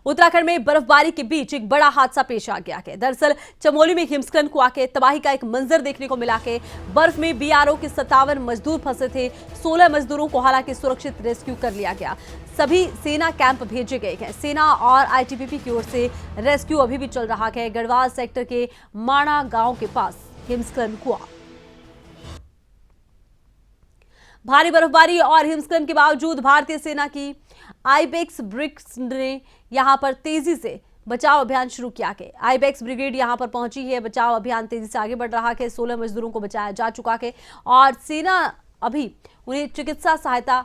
उत्तराखंड में बर्फबारी के बीच एक बड़ा हादसा पेश आ गया है। दरअसल चमोली में हिमस्खलन को आके तबाही का एक मंजर देखने को मिला है। बर्फ में बीआरओ के 57 मजदूर फंसे थे। 16 मजदूरों को हालांकि सुरक्षित रेस्क्यू कर लिया गया। सभी सेना कैंप भेजे गए हैं। सेना और आईटीबीपी की ओर से रेस्क्यू अभी भी चल रहा है। गढ़वाल सेक्टर के माणा गांव के पास हिमस्खलन हुआ। भारी बर्फबारी और हिमस्खलन के बावजूद भारतीय सेना की आइबेक्स ब्रिग्स ने यहां पर तेजी से बचाव अभियान शुरू किया है। आइबेक्स ब्रिगेड यहां पर पहुंची है। बचाव अभियान तेजी से आगे बढ़ रहा है। 16 मजदूरों को बचाया जा चुका है और सेना अभी उन्हें चिकित्सा सहायता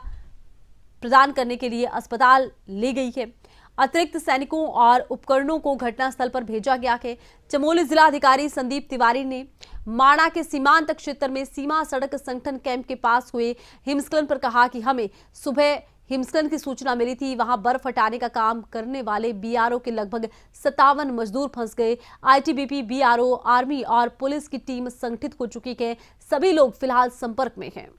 प्रदान करने के लिए अस्पताल ले गई है। अतिरिक्त सैनिकों और उपकरणों को घटनास्थल पर भेजा गया है। चमोली जिला अधिकारी संदीप तिवारी ने माणा के सीमांत क्षेत्र में सीमा सड़क संगठन कैंप के पास हुए हिमस्खलन पर कहा कि हमें सुबह हिमस्खलन की सूचना मिली थी। वहां बर्फ हटाने का काम करने वाले बीआरओ के लगभग 57 मजदूर फंस गए। आईटीबीपी, बीआरओ, आर्मी और पुलिस की टीम संगठित हो चुकी है। सभी लोग फिलहाल संपर्क में हैं।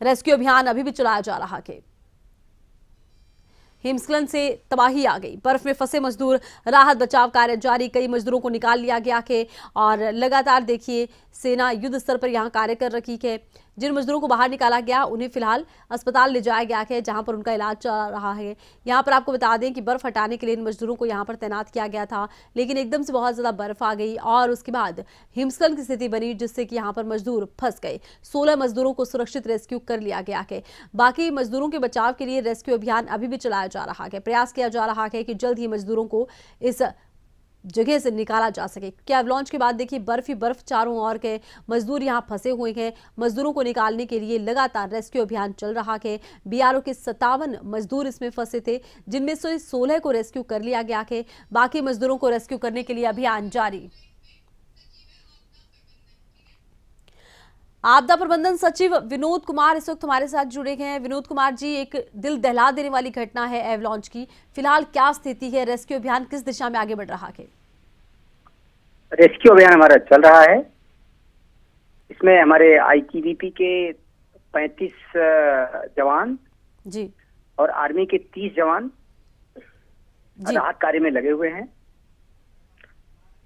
रेस्क्यू अभियान अभी भी चलाया जा रहा है। हिमस्खलन से तबाही आ गई। बर्फ में फंसे मजदूर, राहत बचाव कार्य जारी। कई मजदूरों को निकाल लिया गया है और लगातार देखिए सेना युद्ध स्तर पर यहां कार्य कर रही है। जिन मजदूरों को बाहर निकाला गया उन्हें फिलहाल अस्पताल ले जाया गया है, जहां पर उनका इलाज चल रहा है। यहां पर आपको बता दें कि बर्फ हटाने के लिए इन मजदूरों को यहां पर तैनात किया गया था, लेकिन एकदम से बहुत ज्यादा बर्फ आ गई और उसके बाद हिमस्खलन की स्थिति बनी, जिससे कि यहां पर मजदूर फंस गए। 16 मजदूरों को सुरक्षित रेस्क्यू कर लिया गया है। बाकी मजदूरों के बचाव के लिए रेस्क्यू अभियान अभी भी चलाया जा रहा है। प्रयास किया जा रहा है कि जल्द ही मजदूरों को इस जगह से निकाला जा सके। क्या अवलॉन्च के बाद देखिए बर्फ ही बर्फ चारों ओर के मजदूर यहां फंसे हुए हैं। मजदूरों को निकालने के लिए लगातार रेस्क्यू अभियान चल रहा है। बीआरओ के 57 मजदूर इसमें फंसे थे, जिनमें से 16 को रेस्क्यू कर लिया गया है। बाकी मजदूरों को रेस्क्यू करने के लिए अभियान जारी। आपदा प्रबंधन सचिव विनोद कुमार इस वक्त हमारे साथ जुड़े हैं। विनोद कुमार जी, एक दिल दहला देने वाली घटना है एवलॉन्च की। फिलहाल क्या स्थिति है? रेस्क्यू अभियान किस दिशा में आगे बढ़ रहा है? रेस्क्यू अभियान हमारा चल रहा है। इसमें हमारे आईटीबीपी के 35 जवान जी और आर्मी के 30 जवान राहत कार्य में लगे हुए हैं।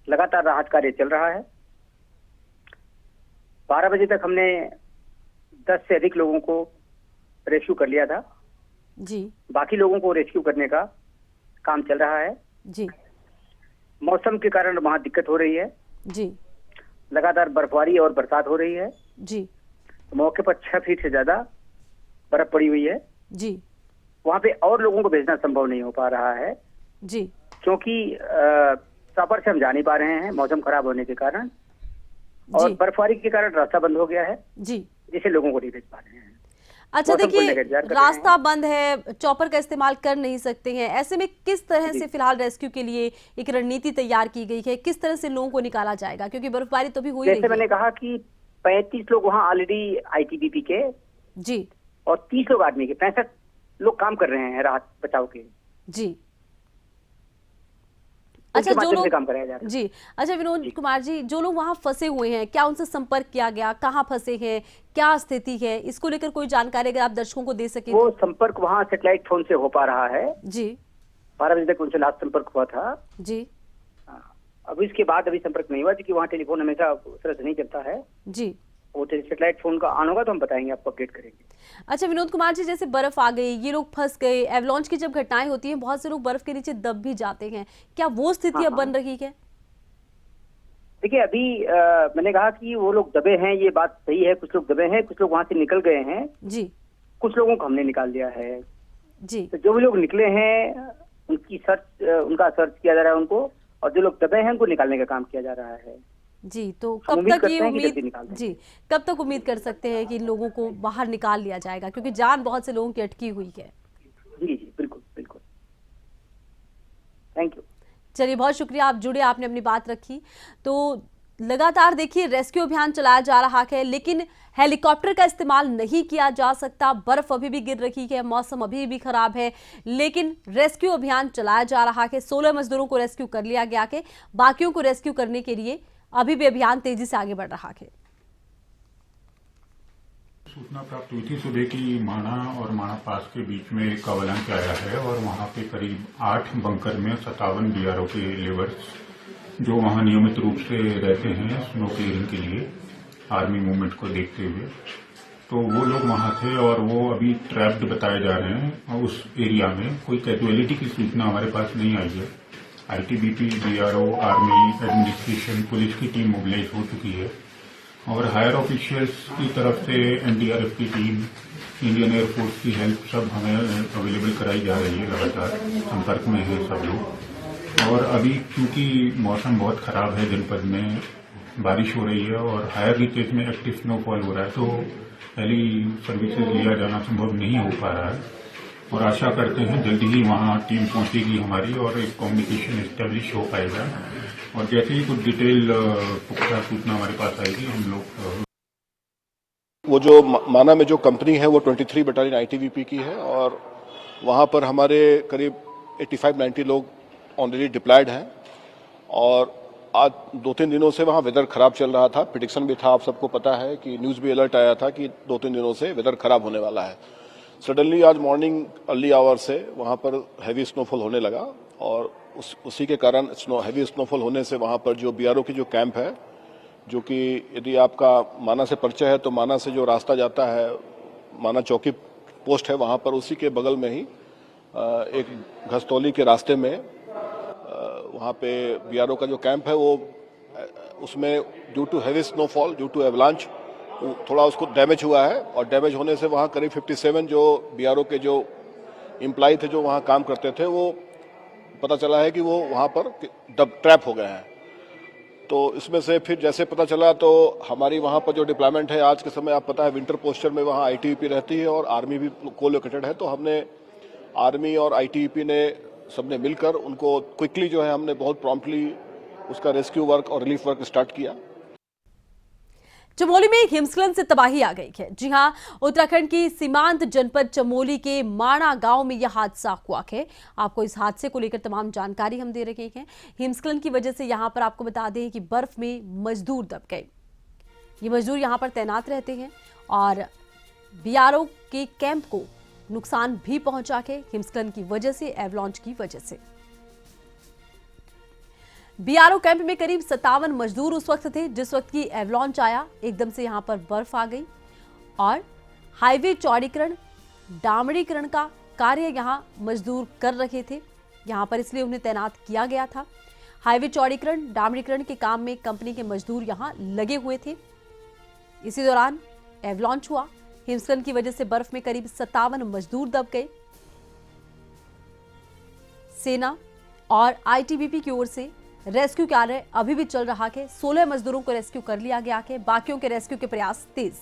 लगातार राहत कार्य चल रहा है। 12 बजे तक हमने 10 से अधिक लोगों को रेस्क्यू कर लिया था जी। बाकी लोगों को रेस्क्यू करने का काम चल रहा है जी। मौसम के कारण वहां दिक्कत हो रही है जी। लगातार बर्फबारी और बरसात हो रही है जी। मौके पर 6 फीट से ज्यादा बर्फ पड़ी हुई है जी। वहां पे और लोगों को भेजना संभव नहीं हो पा रहा है जी। क्योंकि प्रॉपर से हम जा नहीं पा रहे हैं मौसम खराब होने के कारण और बर्फबारी के कारण रास्ता बंद हो गया है जी, जिसे लोगों को नहीं भेज पा रहे हैं। अच्छा देखिए, रास्ता बंद है, चॉपर का इस्तेमाल कर नहीं सकते हैं। ऐसे में किस तरह से फिलहाल रेस्क्यू के लिए एक रणनीति तैयार की गई है? किस तरह से लोगों को निकाला जाएगा? क्योंकि बर्फबारी तो भी हुई रही है। जैसे मैंने कहा कि 35 लोग वहाँ ऑलरेडी आईटीबीपी के जी और 30 लोग आर्मी के 65 लोग काम कर रहे हैं राहत बचाव के जी। अच्छा, जो लोग काम कराया जा रहा है जी। अच्छा विनोद कुमार जी, जो लोग वहां फंसे हुए हैं, क्या उनसे संपर्क किया गया? कहाँ फंसे हैं? क्या स्थिति है? इसको लेकर कोई जानकारी अगर आप दर्शकों को दे सके। वो संपर्क वहाँ सैटेलाइट फोन से हो पा रहा है जी। 12 बजे तक उनसे लास्ट संपर्क हुआ था जी। अभी इसके बाद अभी संपर्क नहीं हुआ क्योंकि वहाँ टेलीफोन हमेशा उस तरह से नहीं चलता है जी। वो सैटेलाइट फोन का ऑन होगा तो हम बताएंगे, आपको अपडेट करेंगे। अच्छा विनोद कुमार जी, जैसे बर्फ आ गई, ये लोग फंस गए, एवलॉन्च की जब घटनाएं होती हैं बहुत से लोग बर्फ के नीचे दब भी जाते हैं, क्या वो स्थिति अब बन रही है? देखिए अभी मैंने कहा कि वो लोग दबे हैं, ये बात सही है। कुछ लोग दबे हैं, कुछ लोग वहां से निकल गए हैं जी। कुछ लोगों को हमने निकाल दिया है जी। तो जो भी लोग निकले हैं उनका सर्च किया जा रहा है उनको, और जो लोग दबे हैं उनको निकालने का काम किया जा रहा है जी। तो कब तक ये उम्मीद जी कब तक उम्मीद कर सकते हैं कि इन लोगों को बाहर निकाल लिया जाएगा, क्योंकि जान बहुत से लोगों की अटकी हुई है? जी जी बिल्कुल बिल्कुल। Thank you. चलिए, बहुत शुक्रिया, आप जुड़े, आपने अपनी बात रखी। तो लगातार देखिए रेस्क्यू अभियान चलाया जा रहा है, लेकिन हेलीकॉप्टर का इस्तेमाल नहीं किया जा सकता। बर्फ अभी भी गिर रही है, मौसम अभी भी खराब है, लेकिन रेस्क्यू अभियान चलाया जा रहा है। 16 मजदूरों को रेस्क्यू कर लिया गया है। बाकियों को रेस्क्यू करने के लिए अभी भी अभियान तेजी से आगे बढ़ रहा है। सूचना प्राप्त हुई थी सुबह की माणा और माणा पास के बीच में एक अवलांच आया है और वहां पे करीब 8 बंकर में 57 बीआरओ के लेबर्स जो वहां नियमित रूप से रहते हैं स्नो क्लियरिंग के लिए आर्मी मूवमेंट को देखते हुए, तो वो लोग वहां थे और वो अभी ट्रैप्ड बताए जा रहे हैं और उस एरिया में कोई कैजुअलिटी की सूचना हमारे पास नहीं आई है। ITBP, BRO, army, administration, police की टीम मोबिलाइज हो चुकी है और हायर ऑफिशियल्स की तरफ से एनडीआरएफ की टीम, इंडियन एयरफोर्स की हेल्प सब हमें अवेलेबल कराई जा रही है। लगातार संपर्क में है सब लोग। और अभी क्योंकि मौसम बहुत खराब है, जनपद में बारिश हो रही है और हायर रीचेज में एक्टिव स्नोफॉल हो रहा है, तो हेली सर्विसेज लिया जाना संभव नहीं हो पा रहा है और आशा करते हैं जल्दी ही वहां टीम पहुंचेगी हमारी और एक कम्युनिकेशन एस्टेब्लिश हो पाएगा और जैसे ही कुछ डिटेल पुख्ता सूचना हमारे पास आएगी हम लोग वो जो माना में जो कंपनी है वो 23 बटालियन आईटीबीपी की है और वहां पर हमारे करीब 85-90 लोग ऑलरेडी डिप्लॉयड हैं और आज 2-3 दिनों से वहां वेदर खराब चल रहा था। प्रेडिक्शन भी था, आप सबको पता है कि न्यूज भी अलर्ट आया था कि 2-3 दिनों से वेदर खराब होने वाला है। सडनली आज मॉर्निंग अर्ली आवर से वहां पर हैवी स्नोफॉल होने लगा और उसी के कारण हैवी स्नोफॉल होने से वहां पर जो बीआरओ की जो कैंप है, जो कि यदि आपका माना से परिचय है तो माना से जो रास्ता जाता है, माना चौकी पोस्ट है, वहां पर उसी के बगल में ही एक घस्तौली के रास्ते में वहां पे बीआरओ का जो कैंप है वो उसमें due to heavy snowfall, due to avalanche थोड़ा उसको डैमेज हुआ है और डैमेज होने से वहां करीब 57 जो बीआरओ के जो एम्प्लॉय थे जो वहां काम करते थे, वो पता चला है कि वो वहां पर ट्रैप हो गए हैं। तो इसमें से फिर जैसे पता चला तो हमारी वहां पर जो डिप्लॉयमेंट है आज के समय, आप पता है विंटर पोस्चर में वहां आईटीबीपी रहती है और आर्मी भी कोलोकेटेड है, तो हमने आर्मी और आईटीबीपी ने सबने मिलकर उनको क्विकली जो है हमने बहुत प्रॉम्प्टली उसका रेस्क्यू वर्क और रिलीफ वर्क स्टार्ट किया। चमोली में एक हिमस्खलन से तबाही आ गई है। जी हां, उत्तराखंड की सीमांत जनपद चमोली के माणा गांव में यह हादसा हुआ है। आपको इस हादसे को लेकर तमाम जानकारी हम दे रहे हैं। हिमस्खलन की वजह से यहां पर आपको बता दें कि बर्फ में मजदूर दब गए। ये मजदूर यहां पर तैनात रहते हैं और बीआरओ के कैंप को नुकसान भी पहुंचा है हिमस्खलन की वजह से, एवलांच की वजह से। बीआरओ कैंप में करीब 57 मजदूर उस वक्त थे जिस वक्त की एवलांच आया। एकदम से यहां पर बर्फ आ गई और हाईवे चौड़ीकरण, डामड़ीकरण का कार्य यहां मजदूर कर रहे थे। यहां पर इसलिए उन्हें तैनात किया गया था। हाईवे चौड़ीकरण, डामड़ीकरण के काम में कंपनी के मजदूर यहां लगे हुए थे। इसी दौरान एवलांच हुआ। हिमस्खलन की वजह से बर्फ में करीब 57 मजदूर दब गए। सेना और आईटीबीपी की ओर से रेस्क्यू कार्य अभी भी चल रहा है। 16 मजदूरों को रेस्क्यू कर लिया गया है। बाकियों के रेस्क्यू के प्रयास तेज।